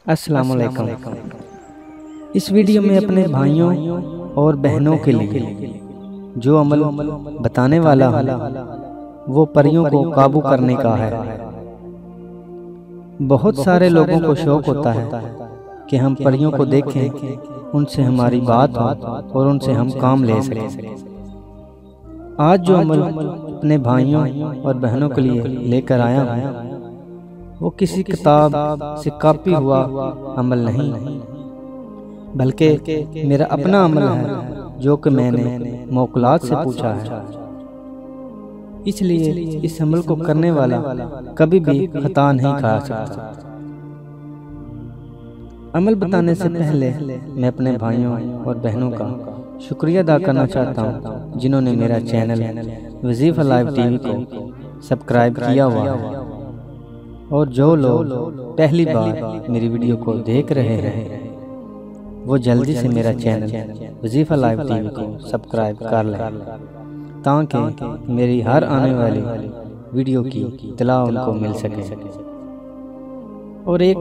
अस्सलाम वालेकुम। इस वीडियो में अपने भाइयों और बहनों के लिए जो अमल बताने वाला हूँ वो परियों को काबू करने का है। बहुत सारे लोगों को शौक होता है कि हम परियों को देखें, उनसे हमारी बात हो और उनसे हम काम ले सकें। आज जो अमल अपने भाइयों और बहनों के लिए लेकर आया हूँ वो किसी किताब से कॉपी हुआ अमल नहीं, बल्कि मेरा अपना अमल है जो कि मैंने मौकलात से पूछा है। इसलिए इस अमल को करने वाला कभी भी खता नहीं खा सकता। अमल बताने से पहले मैं अपने भाइयों और बहनों का शुक्रिया अदा करना चाहता हूँ जिन्होंने मेरा चैनल वजीफा लाइव टीवी को सब्सक्राइब किया हुआ है, और जो लोग पहली बार मेरी वीडियो को देख रहे हैं वो जल्दी से मेरा चैनल वजीफा लाइव टीवी को सब्सक्राइब कर लें ताकि मेरी हर आने वाली वीडियो की इत्तला उनको मिल सके। और एक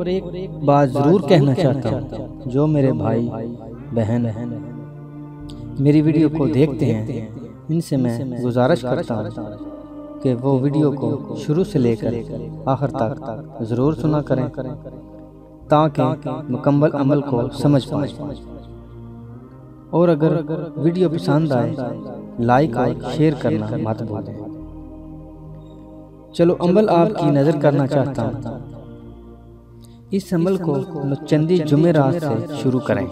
बात ज़रूर कहना चाहता हूँ, जो मेरे भाई बहन मेरी वीडियो को देखते हैं इनसे मैं गुजारिश करता हूँ कि वो वीडियो को शुरू से लेकर आखिर तक ज़रूर सुना करें ताकि मुकम्मल अमल को समझ पाएं। और अगर वीडियो पसंद आए लाइक और शेयर करना मत भूलें। चलो अमल आपकी नज़र करना चाहता हूँ। इस अमल को चंदी जुमेरात से शुरू करें।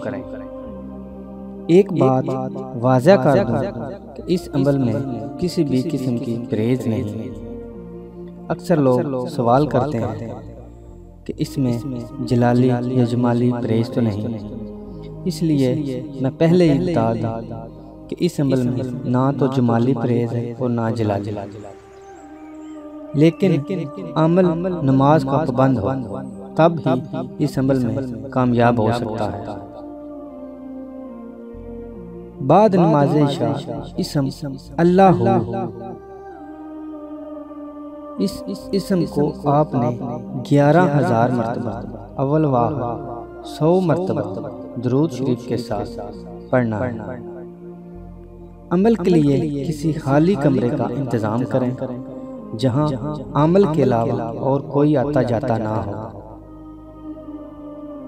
एक बात वाज़ह कर दूं कि इस अमल में किसी भी किस्म की परहेज नहीं। अक्सर लोग सवाल करते हैं कि इसमें जलाली या जमाली परहेज तो नहीं, इसलिए मैं पहले ही बता दूं कि इस अमल में ना तो जमाली परहेज है और ना जलाली। लेकिन अमल नमाज का पाबंद हो तब ही इस अमल में कामयाब हो सकता है। बाद नमाज इशा इसम अल्लाह इस इसम को आपने 11,000 मरतबा अव्वल वाह 100 मरतबा दुरूद शरीफ के साथ पढ़ना है। अमल के लिए किसी खाली कमरे का इंतजाम करें जहां अमल के अलावा और कोई आता जाता ना हो।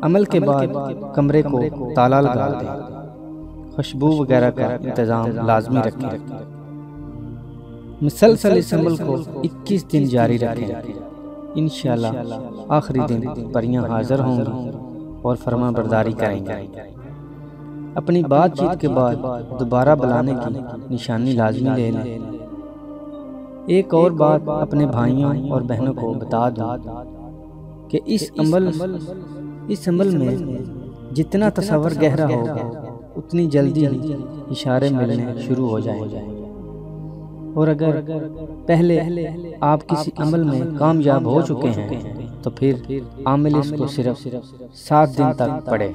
अमल के बाद कमरे को ताला लगा दें। खुशबू वगैरह का इंतजाम लाजमी रखें। मुसलसल इस अमल को 21 दिन जारी रखें। इंशाअल्लाह आखिरी दिन परियां हाजिर होंगी और फरमा बरदारी करेंगे। अपनी बातचीत के बाद दोबारा बुलाने की निशानी लाजमी ले लें। एक और बात अपने भाइयों और बहनों को बता दूं कि इस अमल में जितना तसव्वुर गहरा होगा उतनी जल्दी ही इशारे मिलने शुरू हो जाएंगे। और अगर पहले आप किसी अमल में कामयाब हो चुके हैं तो फिर आमिल इसको सिर्फ 7 दिन तक पढ़े।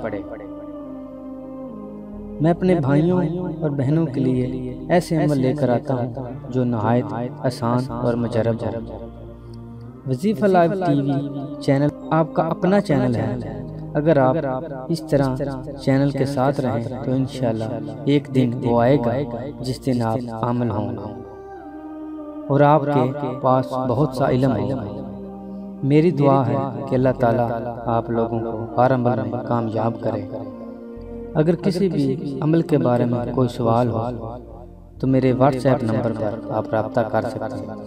मैं अपने भाइयों और बहनों के लिए ऐसे अमल लेकर आता हूँ जो नहायत आसान और मुजर्रब है। वजीफा लाइव टीवी चैनल आपका अपना चैनल है। अगर आप इस तरह चैनल के साथ रहें तो इंशाल्लाह एक दिन वो आएगा जिस दिन आप आमिल होंगे और आपके पास बहुत सा इल्म होगा। मेरी दुआ है कि अल्लाह ताला आप लोगों को हर अमल में कामयाब करे। अगर किसी भी अमल के बारे में कोई सवाल हो तो मेरे व्हाट्सएप नंबर पर आप रब्ता कर सकते हैं।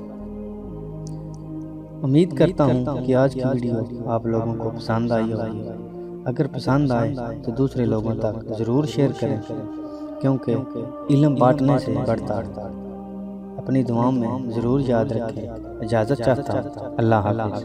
उम्मीद करता हूँ कि आज की वीडियो आप लोगों को पसंद आई होगी। अगर पसंद आए तो दूसरे लोगों तक ज़रूर शेयर करें, क्योंकि इल्म बांटने से बढ़ता है। अपनी दुआओं में ज़रूर याद रखें। इजाज़त चाहता हूँ। अल्लाह हाफ़िज़।